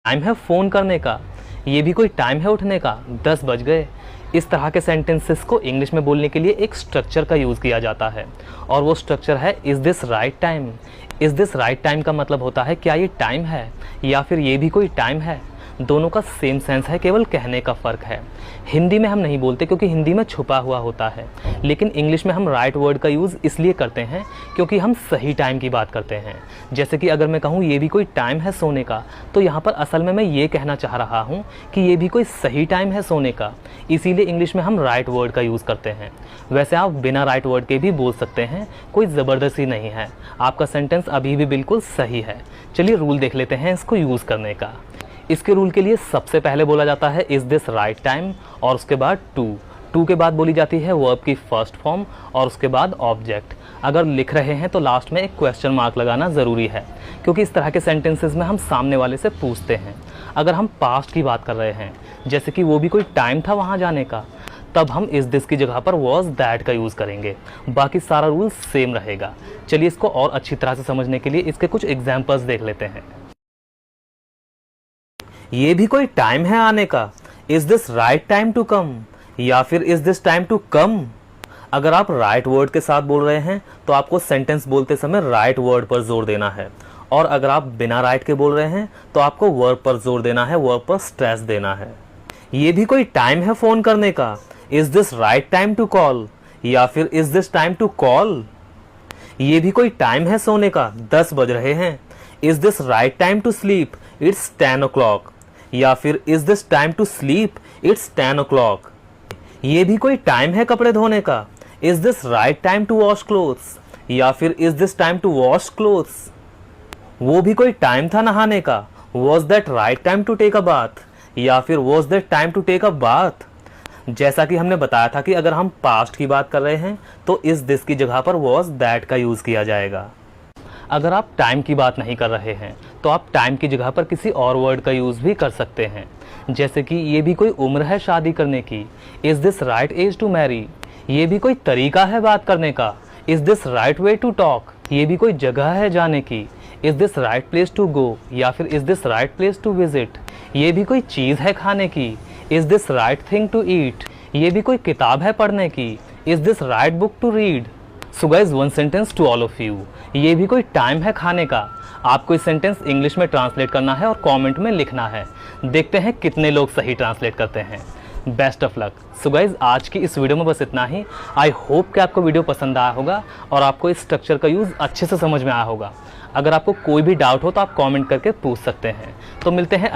Time है phone करने का, ये भी कोई टाइम है उठने का, 10 बज गए। इस तरह के सेंटेंसेस को इंग्लिश में बोलने के लिए एक स्ट्रक्चर का यूज़ किया जाता है और वो स्ट्रक्चर है is this right time. Is this right time का मतलब होता है क्या ये टाइम है या फिर ये भी कोई टाइम है। दोनों का सेम सेंस है, केवल कहने का फ़र्क है। हिंदी में हम नहीं बोलते क्योंकि हिंदी में छुपा हुआ होता है, लेकिन इंग्लिश में हम राइट वर्ड का यूज़ इसलिए करते हैं क्योंकि हम सही टाइम की बात करते हैं। जैसे कि अगर मैं कहूँ ये भी कोई टाइम है सोने का, तो यहाँ पर असल में मैं ये कहना चाह रहा हूँ कि ये भी कोई सही टाइम है सोने का, इसीलिए इंग्लिश में हम राइट वर्ड का यूज़ करते हैं। वैसे आप बिना राइट वर्ड के भी बोल सकते हैं, कोई ज़बरदस्ती नहीं है, आपका सेंटेंस अभी भी बिल्कुल सही है। चलिए रूल देख लेते हैं इसको यूज़ करने का। इसके रूल के लिए सबसे पहले बोला जाता है इज़ दिस राइट टाइम और उसके बाद टू के बाद बोली जाती है वर्ब की फर्स्ट फॉर्म और उसके बाद ऑब्जेक्ट। अगर लिख रहे हैं तो लास्ट में एक क्वेश्चन मार्क लगाना ज़रूरी है क्योंकि इस तरह के सेंटेंसेस में हम सामने वाले से पूछते हैं। अगर हम पास्ट की बात कर रहे हैं, जैसे कि वो भी कोई टाइम था वहाँ जाने का, तब हम इस दिस की जगह पर वॉज दैट का यूज़ करेंगे। बाकी सारा रूल सेम रहेगा। चलिए इसको और अच्छी तरह से समझने के लिए इसके कुछ एग्जाम्पल्स देख लेते हैं। ये भी कोई टाइम है आने का, is this right time to come, या फिर is this time to come. अगर आप राइट वर्ड के साथ बोल रहे हैं तो आपको सेंटेंस बोलते समय राइट वर्ड पर जोर देना है, और अगर आप बिना राइट के बोल रहे हैं तो आपको वर्ब पर जोर देना है, वर्ब पर स्ट्रेस देना है। ये भी कोई टाइम है फोन करने का, is this right time to call, या फिर is this time to call. ये भी कोई टाइम है सोने का, 10 बज रहे हैं, is this right time to sleep, it's 10 o'clock, या फिर is this time to sleep, it's 10 o'clock। ये भी कोई टाइम है कपड़े धोने का, is this right time to wash clothes, या फिर is this time to wash clothes. वो भी कोई टाइम था नहाने का, was that right time to take a bath, या फिर was that time to take a bath. जैसा कि हमने बताया था कि अगर हम पास्ट की बात कर रहे हैं तो इस दिस की जगह पर वॉज दैट का यूज किया जाएगा। अगर आप टाइम की बात नहीं कर रहे हैं तो आप टाइम की जगह पर किसी और वर्ड का यूज भी कर सकते हैं, जैसे कि ये भी कोई उम्र है शादी करने की, is this right age to marry. ये भी कोई तरीका है बात करने का, is this right way to talk. ये भी कोई जगह है जाने की, is this right place to go, या फिर is this right place to visit. ये भी कोई चीज़ है खाने की, is this right thing to eat. ये भी कोई किताब है पढ़ने की, is this right book to read. So guys, one sentence to all of you, ये भी कोई टाइम है खाने का। आपको इस सेंटेंस इंग्लिश में ट्रांसलेट करना है और कमेंट में लिखना है। देखते हैं कितने लोग सही ट्रांसलेट करते हैं। Best of luck. So guys, आज की इस वीडियो में बस इतना ही। आई होप कि आपको वीडियो पसंद आया होगा और आपको इस स्ट्रक्चर का यूज़ अच्छे से समझ में आया होगा। अगर आपको कोई भी डाउट हो तो आप कमेंट करके पूछ सकते हैं। तो मिलते हैं